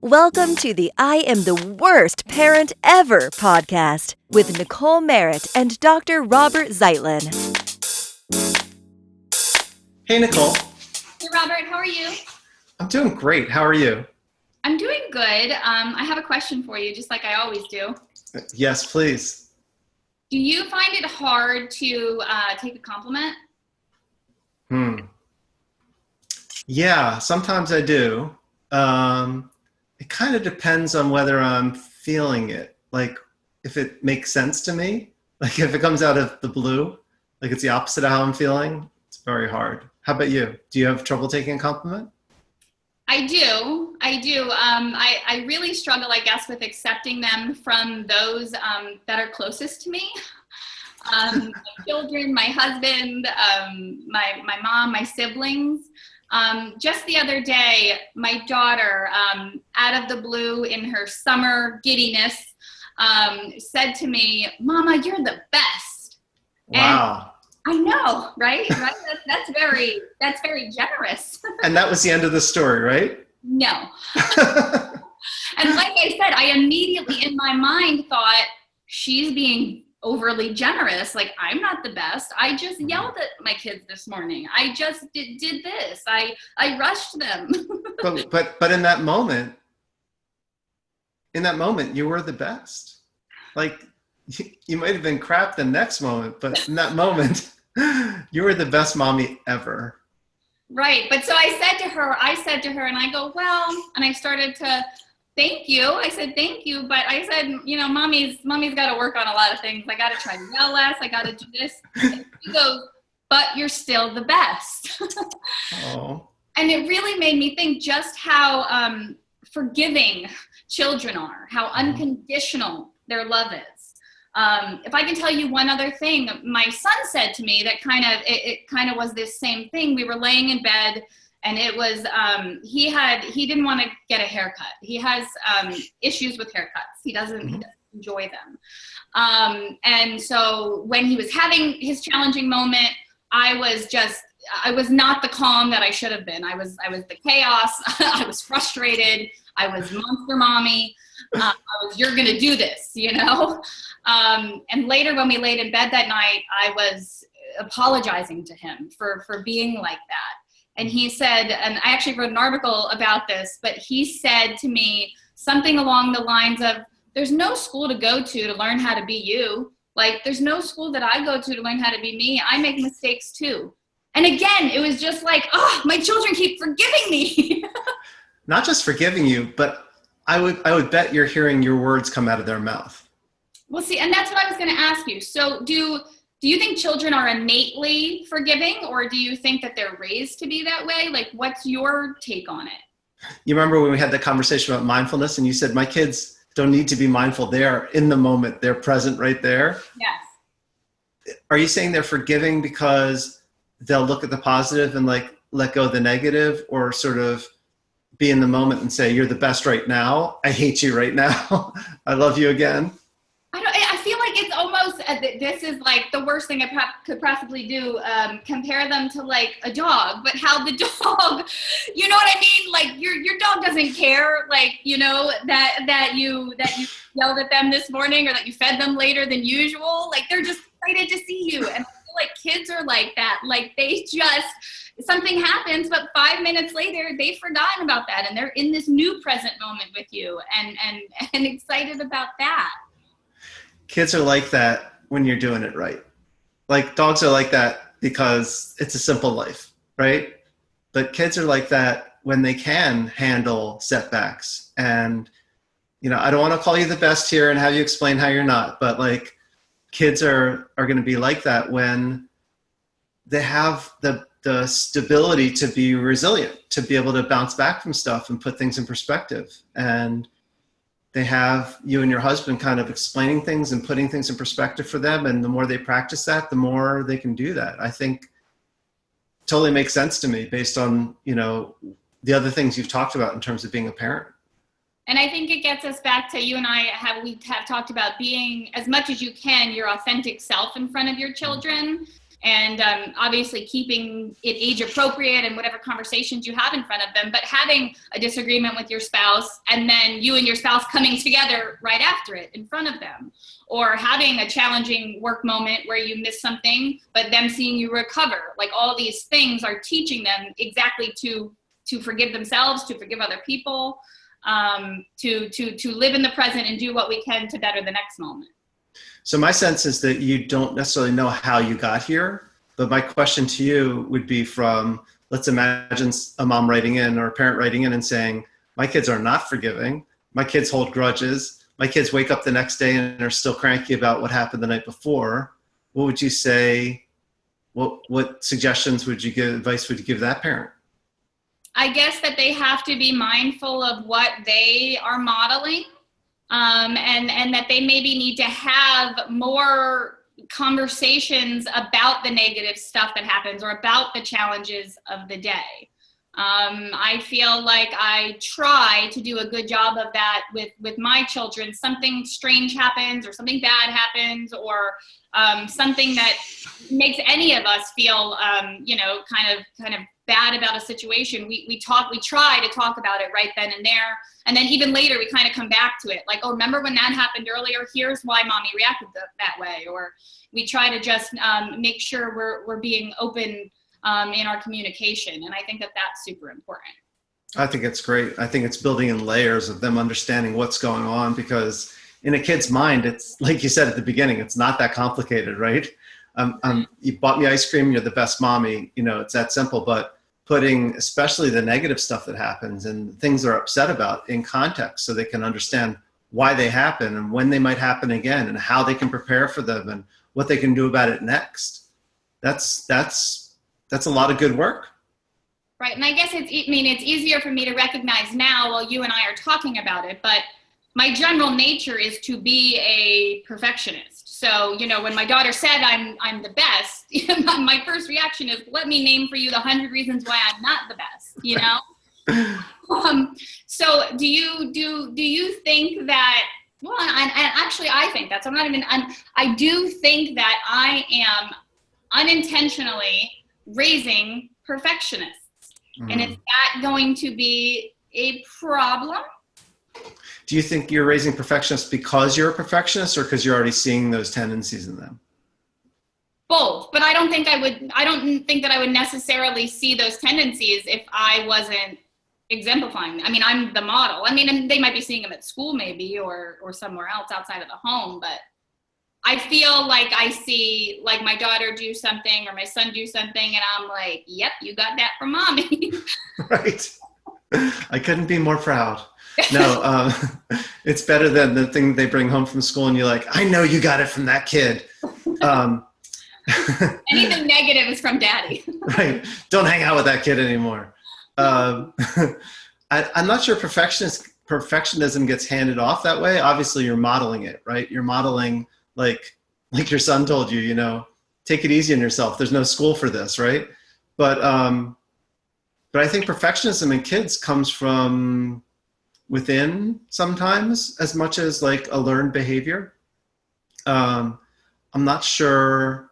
Welcome to the I Am the Worst Parent Ever podcast with Nicole Merritt and Dr. Robert Zeitlin. Hey, Nicole. Hey, Robert. How are you? I'm doing great. How are you? I'm doing good. I have a question for you, just like I always do. Yes, please. Do you find it hard to take a compliment? Yeah, sometimes I do. It kind of depends on whether I'm feeling it. Like, if it makes sense to me, like if it comes out of the blue, like it's the opposite of how I'm feeling, it's very hard. How about you? Do you have trouble taking a compliment? I do. I really struggle, I guess, with accepting them from those that are closest to me. My children, my husband, my mom, my siblings. Just the other day, my daughter, out of the blue in her summer giddiness, said to me, "Mama, you're the best." Wow. And I know, right? That's very generous. And that was the end of the story, right? No. And like I said, I immediately in my mind thought she's being overly generous. Like, I'm not the best. I just yelled at my kids this morning. I just did this. I rushed them. But in that moment, you were the best. Like, you might have been crap the next moment, but in that moment, you were the best mommy ever. Right. But so I said to her, and I go, well, and I started to thank you. I said, thank you. But I said, mommy's got to work on a lot of things. I got to try to yell less. I got to do this. And she goes, but you're still the best. Oh. And it really made me think just how forgiving children are, how unconditional their love is. If I can tell you one other thing, my son said to me that it kind of was this same thing. We were laying in bed, and it was he didn't want to get a haircut. He has issues with haircuts. He doesn't enjoy them. And so when he was having his challenging moment, I was not the calm that I should have been. I was the chaos. I was frustrated. I was monster mommy. You're going to do this, And later when we laid in bed that night, I was apologizing to him for being like that. And he said, and I actually wrote an article about this, but he said to me something along the lines of, there's no school to go to learn how to be you. Like, there's no school that I go to learn how to be me. I make mistakes too. And again, it was just like, oh, my children keep forgiving me. Not just forgiving you, but I would bet you're hearing your words come out of their mouth. Well, see, and that's what I was going to ask you. So do you think children are innately forgiving, or do you think that they're raised to be that way? Like, what's your take on it? You remember when we had the conversation about mindfulness and you said, my kids don't need to be mindful. They're in the moment. They're present right there. Yes. Are you saying they're forgiving because they'll look at the positive and like let go of the negative, or sort of be in the moment and say, you're the best right now. I hate you right now. I love you again. I feel like it's almost, this is like the worst thing I could possibly do, compare them to like a dog, but how the dog, you know what I mean? Like your dog doesn't care, like, that you yelled at them this morning, or that you fed them later than usual. Like, they're just excited to see you. And I feel like kids are like that. Like, they just, something happens, but 5 minutes later, they've forgotten about that. And they're in this new present moment with you and excited about that. Kids are like that when you're doing it right. Like, dogs are like that because it's a simple life, right? But kids are like that when they can handle setbacks. And, I don't want to call you the best here and have you explain how you're not, but like, kids are going to be like that when they have the stability to be resilient, to be able to bounce back from stuff and put things in perspective. And they have you and your husband kind of explaining things and putting things in perspective for them. And the more they practice that, the more they can do that. I think totally makes sense to me based on, the other things you've talked about in terms of being a parent. And I think it gets us back to, you and I have talked about being, as much as you can, your authentic self in front of your children. and obviously keeping it age appropriate and whatever conversations you have in front of them, but having a disagreement with your spouse and then you and your spouse coming together right after it in front of them, or having a challenging work moment where you miss something, but them seeing you recover. Like all these things are teaching them exactly to forgive themselves, to forgive other people, to live in the present and do what we can to better the next moment. So my sense is that you don't necessarily know how you got here, but my question to you would be from, let's imagine a mom writing in or a parent writing in and saying, my kids are not forgiving, my kids hold grudges, my kids wake up the next day and are still cranky about what happened the night before. What would you say? What suggestions would you give, advice would you give that parent? I guess that they have to be mindful of what they are modeling. And that they maybe need to have more conversations about the negative stuff that happens or about the challenges of the day. I feel like I try to do a good job of that with my children. Something strange happens or something bad happens or something that makes any of us feel, kind of bad about a situation. We try to talk about it right then and there. And then even later, we kind of come back to it. Like, oh, remember when that happened earlier? Here's why mommy reacted that way. Or we try to just make sure we're being open in our communication. And I think that that's super important. I think it's great. I think it's building in layers of them understanding what's going on, because in a kid's mind, it's like you said at the beginning, it's not that complicated, right? You bought me ice cream, you're the best mommy, it's that simple. But putting especially the negative stuff that happens and things they're upset about in context so they can understand why they happen and when they might happen again and how they can prepare for them and what they can do about it next. That's a lot of good work. Right. And I guess it's easier for me to recognize now while you and I are talking about it, but my general nature is to be a perfectionist. So, when my daughter said I'm the best, my first reaction is, let me name for you the 100 reasons why I'm not the best, So do you think that, well, and actually I think that's, I do think that I am unintentionally raising perfectionists. And is that going to be a problem? Do you think you're raising perfectionists because you're a perfectionist or because you're already seeing those tendencies in them? Both, but I don't think that I would necessarily see those tendencies if I wasn't exemplifying them. I'm the model. And they might be seeing them at school maybe or somewhere else outside of the home, but I feel like I see like my daughter do something or my son do something and I'm like, yep, you got that from mommy. Right. I couldn't be more proud. No, it's better than the thing they bring home from school and you're like, I know you got it from that kid. Anything negative is from daddy. Right. Don't hang out with that kid anymore. I'm not sure perfectionism gets handed off that way. Obviously you're modeling it, right? You're modeling like your son told you, take it easy on yourself. There's no school for this, right? But I think perfectionism in kids comes from within sometimes as much as like a learned behavior. I'm not sure,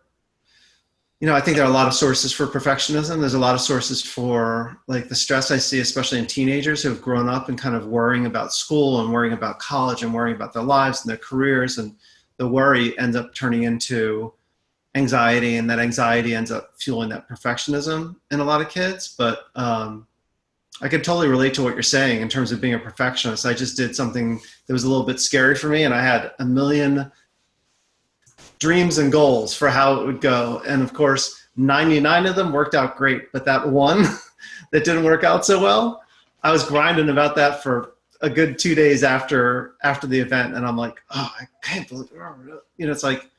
I think there are a lot of sources for perfectionism. There's a lot of sources for like the stress I see, especially in teenagers who have grown up and kind of worrying about school and worrying about college and worrying about their lives and their careers. And the worry ends up turning into anxiety, and that anxiety ends up fueling that perfectionism in a lot of kids. But I could totally relate to what you're saying in terms of being a perfectionist. I just did something that was a little bit scary for me, and I had a million dreams and goals for how it would go. And of course, 99 of them worked out great, but that one that didn't work out so well, I was grinding about that for a good 2 days after the event. And I'm like, oh, I can't believe it. It's like,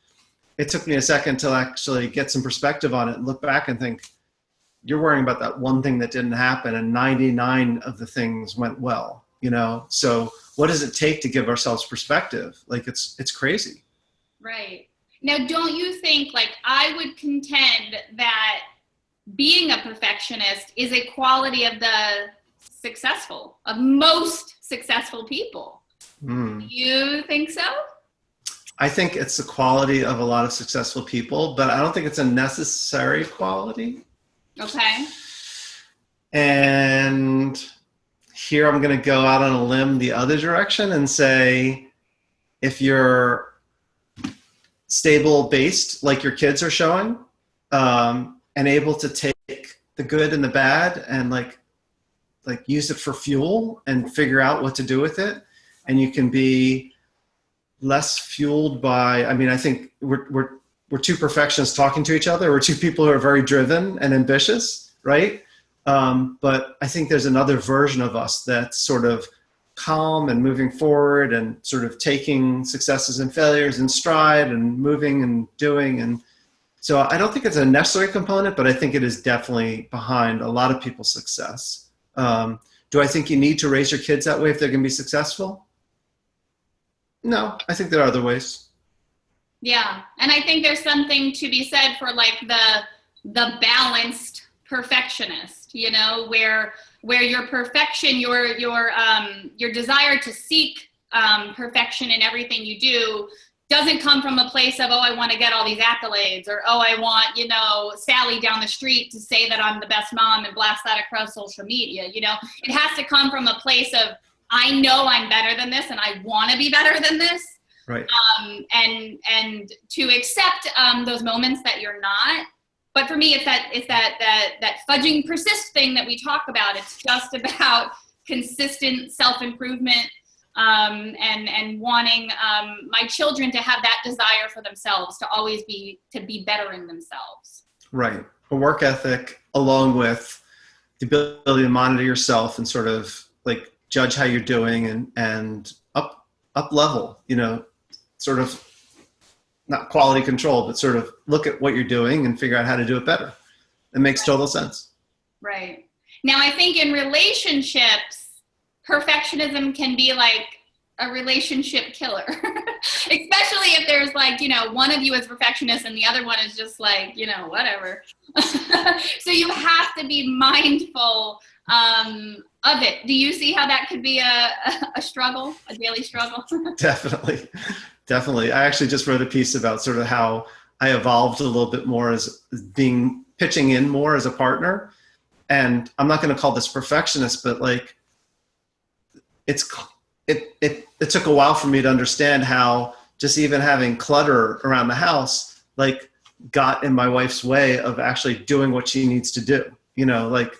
it took me a second to actually get some perspective on it and look back and think, you're worrying about that one thing that didn't happen and 99 of the things went well, So what does it take to give ourselves perspective? Like it's crazy. Right. Now, don't you think, like, I would contend that being a perfectionist is a quality of of most successful people. Do you think so? I think it's the quality of a lot of successful people, but I don't think it's a necessary quality. Okay. And here I'm going to go out on a limb the other direction and say, if you're stable based, like your kids are showing, and able to take the good and the bad and like use it for fuel and figure out what to do with it, and you can be less fueled by, I mean, I think we're two perfectionists talking to each other. We're two people who are very driven and ambitious, right? But I think there's another version of us that's sort of calm and moving forward and sort of taking successes and failures in stride and moving and doing. And so I don't think it's a necessary component, but I think it is definitely behind a lot of people's success. Do I think you need to raise your kids that way if they're going to be successful? No, I think there are other ways. Yeah, and I think there's something to be said for like the balanced perfectionist, you know, where your perfection, your desire to seek perfection in everything you do doesn't come from a place of, oh, I want to get all these accolades, or, oh, I want, you know, Sally down the street to say that I'm the best mom and blast that across social media. You know, it has to come from a place of, I know I'm better than this and I want to be better than this. Right. And to accept those moments that you're not. But for me, it's that fudging persist thing that we talk about. It's just about consistent self-improvement, and wanting my children to have that desire for themselves, to always be bettering themselves. Right. A work ethic along with the ability to monitor yourself and sort of like judge how you're doing and up level, you know, sort of not quality control, but sort of look at what you're doing and figure out how to do it better. It makes total sense. Right. Now, I think in relationships, perfectionism can be like a relationship killer, especially if there's like, you know, one of you is perfectionist and the other one is just like, you know, whatever. So you have to be mindful of it. Do you see how that could be a struggle, a daily struggle? Definitely. I actually just wrote a piece about sort of how I evolved a little bit more as pitching in more as a partner. And I'm not going to call this perfectionist, but like it took a while for me to understand how just even having clutter around the house, like got in my wife's way of actually doing what she needs to do. You know, like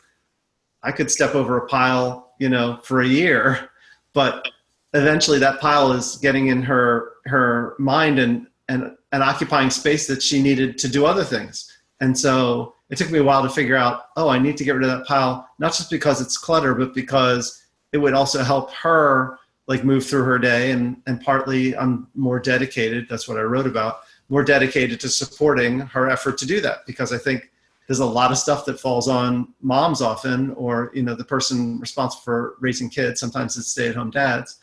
I could step over a pile, you know, for a year, but eventually that pile is getting in her mind and occupying space that she needed to do other things. And so it took me a while to figure out, oh, I need to get rid of that pile, not just because it's clutter, but because it would also help her like move through her day. And partly I'm more dedicated, that's what I wrote about, more dedicated to supporting her effort to do that. Because I think there's a lot of stuff that falls on moms often, or, you know, the person responsible for raising kids. Sometimes it's stay-at-home dads.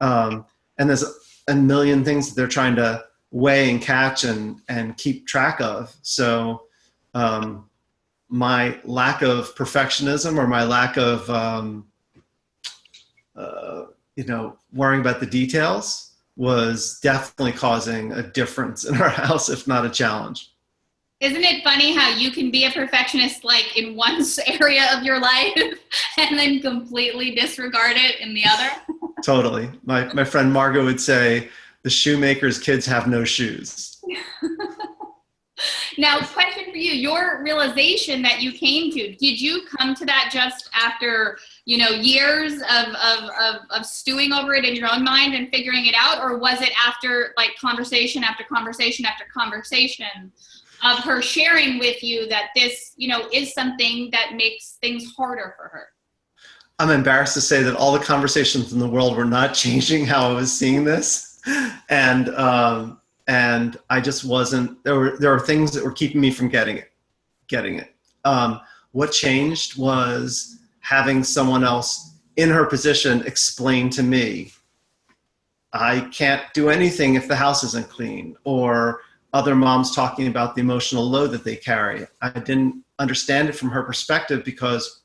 And there's a million things that they're trying to weigh and catch and keep track of. So my lack of perfectionism, or my lack of, you know, worrying about the details was definitely causing a difference in our house, if not a challenge. Isn't it funny how you can be a perfectionist like in one area of your life and then completely disregard it in the other? Totally. My friend Margot would say, the shoemaker's kids have no shoes. Now, question for you, your realization that you came to, did you come to that just after, you know, years of stewing over it in your own mind and figuring it out? Or was it after like conversation after conversation after conversation of her sharing with you that this, you know, is something that makes things harder for her? I'm embarrassed to say that all the conversations in the world were not changing how I was seeing this. And I just wasn't, there were things that were keeping me from getting it. What changed was having someone else in her position explain to me, I can't do anything if the house isn't clean, or other moms talking about the emotional load that they carry. I didn't understand it from her perspective because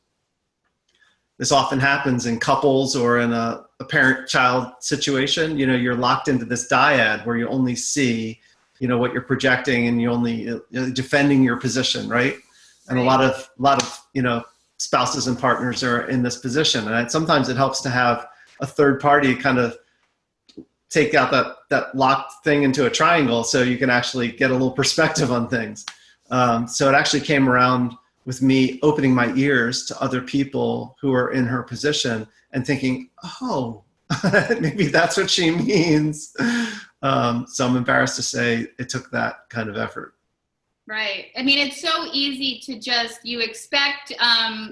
this often happens in couples or in a parent-child situation. You know, you're locked into this dyad where you only see, you know, what you're projecting, and you only defending your position, right? And a lot of you know, spouses and partners are in this position, and sometimes it helps to have a third party kind of take out that locked thing into a triangle, so you can actually get a little perspective on things. So it actually came around with me opening my ears to other people who are in her position and thinking, oh, maybe that's what she means. So I'm embarrassed to say it took that kind of effort. Right. I mean, it's so easy to just, you expect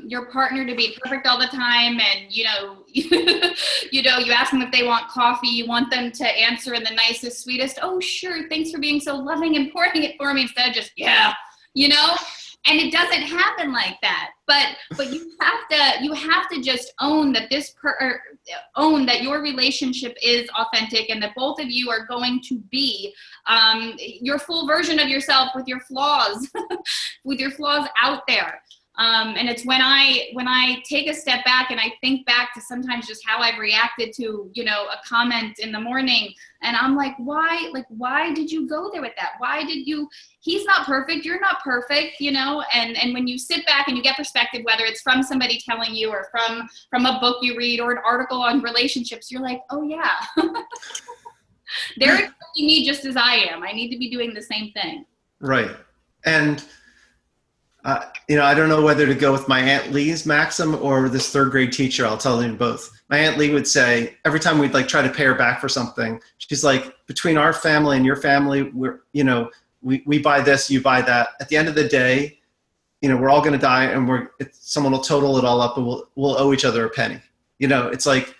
your partner to be perfect all the time. And, you know, you ask them if they want coffee, you want them to answer in the nicest, sweetest, oh, sure, thanks for being so loving and pouring it for me, instead of just, yeah, you know? And it doesn't happen like that. But you have to just own that own that your relationship is authentic, and that both of you are going to be your full version of yourself with your flaws, out there. And it's when I take a step back and I think back to sometimes just how I've reacted to, you know, a comment in the morning, and I'm like, why did you go there with that? He's not perfect, you're not perfect, you know? And when you sit back and you get perspective, whether it's from somebody telling you or from a book you read or an article on relationships, you're like, oh yeah, they're accepting me just as I am. I need to be doing the same thing. Right. And you know, I don't know whether to go with my Aunt Lee's maxim or this third grade teacher. I'll tell you both. My Aunt Lee would say, every time we'd like try to pay her back for something, she's like, between our family and your family, we buy this, you buy that. At the end of the day, you know, we're all going to die, and someone will total it all up, and we'll owe each other a penny. You know, it's like,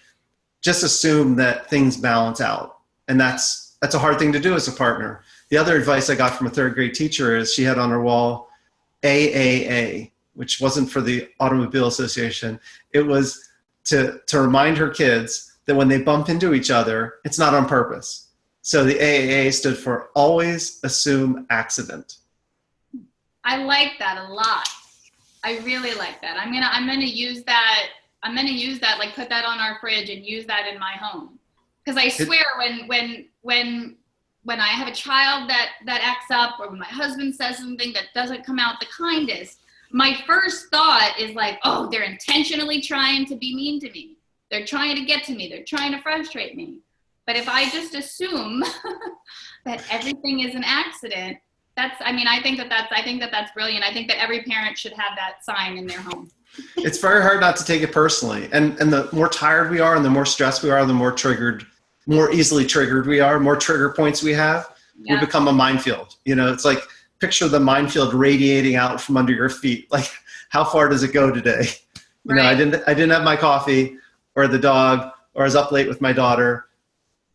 just assume that things balance out. And that's a hard thing to do as a partner. The other advice I got from a third grade teacher is, she had on her wall, AAA, which wasn't for the Automobile Association. It was to remind her kids that when they bump into each other, it's not on purpose. So the AAA stood for always assume accident. I like that a lot. I really like that. I'm gonna use that. I'm gonna use that, like put that on our fridge and use that in my home. Because I swear, when I have a child that acts up, or when my husband says something that doesn't come out the kindest, my first thought is like, oh, they're intentionally trying to be mean to me. They're trying to get to me. They're trying to frustrate me. But if I just assume that everything is an accident, I think that that's brilliant. I think that every parent should have that sign in their home. It's very hard not to take it personally. And the more tired we are and the more stressed we are, the more easily triggered we are, more trigger points we have, we become a minefield. You know, it's like, picture the minefield radiating out from under your feet. Like, how far does it go today? You know, I didn't have my coffee, or the dog, or I was up late with my daughter.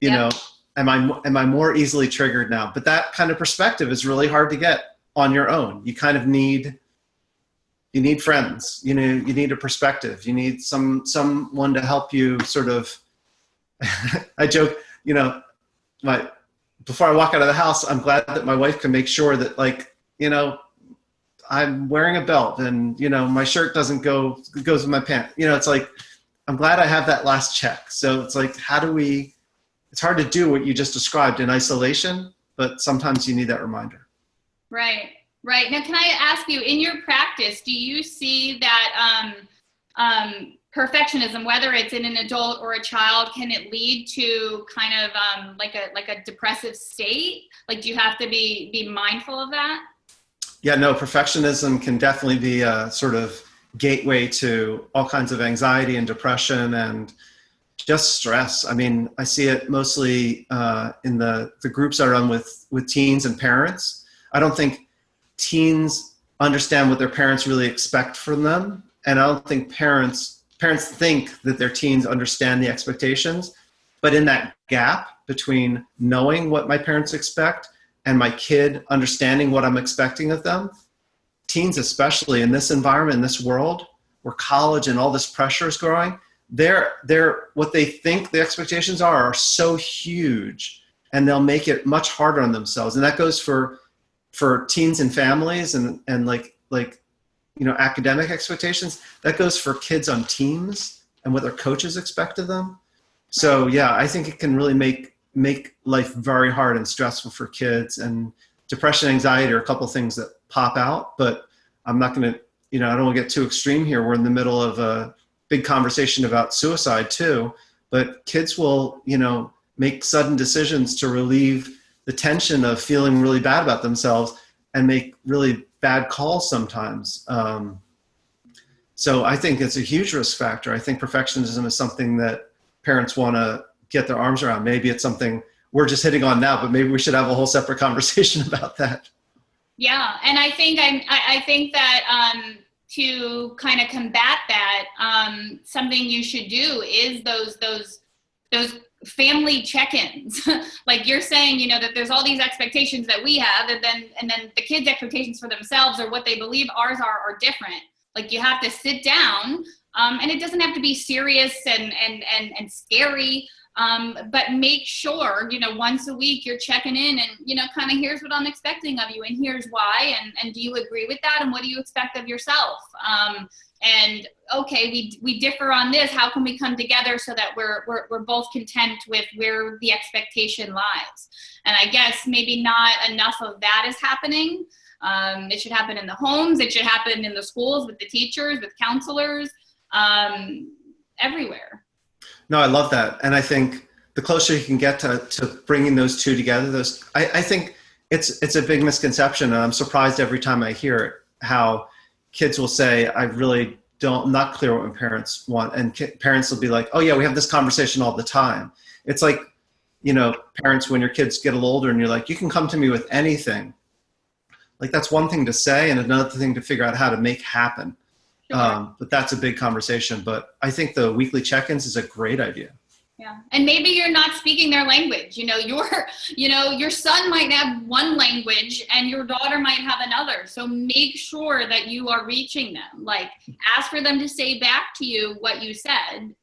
You know, am I more easily triggered now? But that kind of perspective is really hard to get on your own. You kind of need friends. You know, you need a perspective. You need someone to help you sort of. I joke, you know, before I walk out of the house, I'm glad that my wife can make sure that, like, you know, I'm wearing a belt, and, you know, my shirt goes with my pants. You know, it's like, I'm glad I have that last check. So it's like, it's hard to do what you just described in isolation, but sometimes you need that reminder. Right. Now, can I ask you, in your practice, do you see that perfectionism, whether it's in an adult or a child, can it lead to kind of like a depressive state? Like, do you have to be mindful of that? Yeah, no, perfectionism can definitely be a sort of gateway to all kinds of anxiety and depression and just stress. I mean, I see it mostly in the groups I run with teens and parents. I don't think teens understand what their parents really expect from them. And I don't think parents think that their teens understand the expectations. But in that gap between knowing what my parents expect and my kid understanding what I'm expecting of them, teens, especially in this environment, in this world where college and all this pressure is growing, they're what they think the expectations are so huge, and they'll make it much harder on themselves. And that goes for teens and families, and like, you academic expectations. That goes for kids on teams and what their coaches expect of them. So yeah, I think it can really make life very hard and stressful for kids. And depression, anxiety are a couple of things that pop out, but I'm not going to, I don't want to get too extreme here. We're in the middle of a big conversation about suicide too, but kids will, make sudden decisions to relieve the tension of feeling really bad about themselves and make really bad calls sometimes. So I think it's a huge risk factor. I think perfectionism is something that parents want to get their arms around. Maybe it's something we're just hitting on now, but maybe we should have a whole separate conversation about that. Yeah, and I think that to kind of combat that, something you should do is those family check-ins. Like you're saying, that there's all these expectations that we have, and then the kids' expectations for themselves or what they believe ours are different. Like you have to sit down, and it doesn't have to be serious and scary. But make sure, once a week you're checking in and, kind of here's what I'm expecting of you and here's why. And do you agree with that? And what do you expect of yourself? And okay, we differ on this. How can we come together so that we're both content with where the expectation lies? And I guess maybe not enough of that is happening. It should happen in the homes. It should happen in the schools with the teachers, with counselors, everywhere. No, I love that. And I think the closer you can get to bringing those two together, I think it's a big misconception. And I'm surprised every time I hear it, how kids will say, I'm not clear what my parents want. And parents will be like, oh yeah, we have this conversation all the time. It's like, parents, when your kids get a little older and you're like, you can come to me with anything. Like that's one thing to say and another thing to figure out how to make happen. Sure. But that's a big conversation. But I think the weekly check-ins is a great idea. Yeah. And maybe you're not speaking their language. Your son might have one language and your daughter might have another. So make sure that you are reaching them. Like ask for them to say back to you what you said,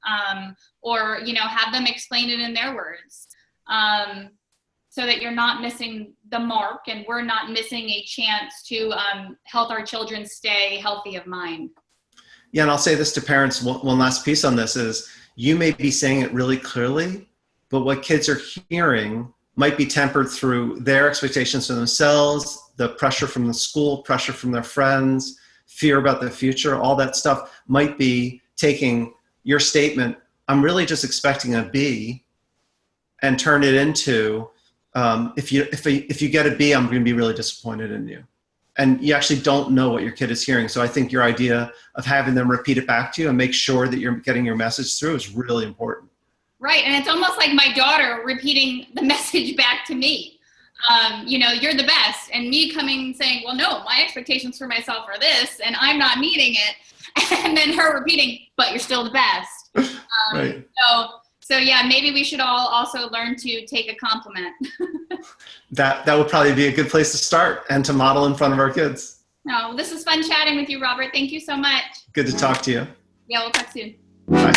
or, have them explain it in their words, so that you're not missing the mark and we're not missing a chance to help our children stay healthy of mind. Yeah, and I'll say this to parents, one last piece on this is, you may be saying it really clearly, but what kids are hearing might be tempered through their expectations for themselves, the pressure from the school, pressure from their friends, fear about the future, all that stuff might be taking your statement, I'm really just expecting a B, and turn it into, if you get a B, I'm going to be really disappointed in you. And you actually don't know what your kid is hearing. So I think your idea of having them repeat it back to you and make sure that you're getting your message through is really important. Right. And it's almost like my daughter repeating the message back to me. You're the best. And me coming saying, well, no, my expectations for myself are this, and I'm not meeting it. And then her repeating, but you're still the best. Right. So yeah, maybe we should all also learn to take a compliment. That would probably be a good place to start and to model in front of our kids. No, this was fun chatting with you, Robert. Thank you so much. Good to talk to you. Yeah, we'll talk soon. Bye.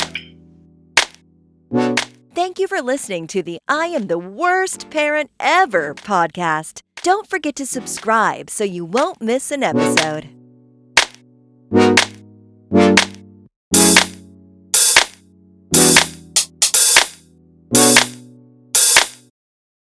Thank you for listening to the I Am the Worst Parent Ever podcast. Don't forget to subscribe so you won't miss an episode.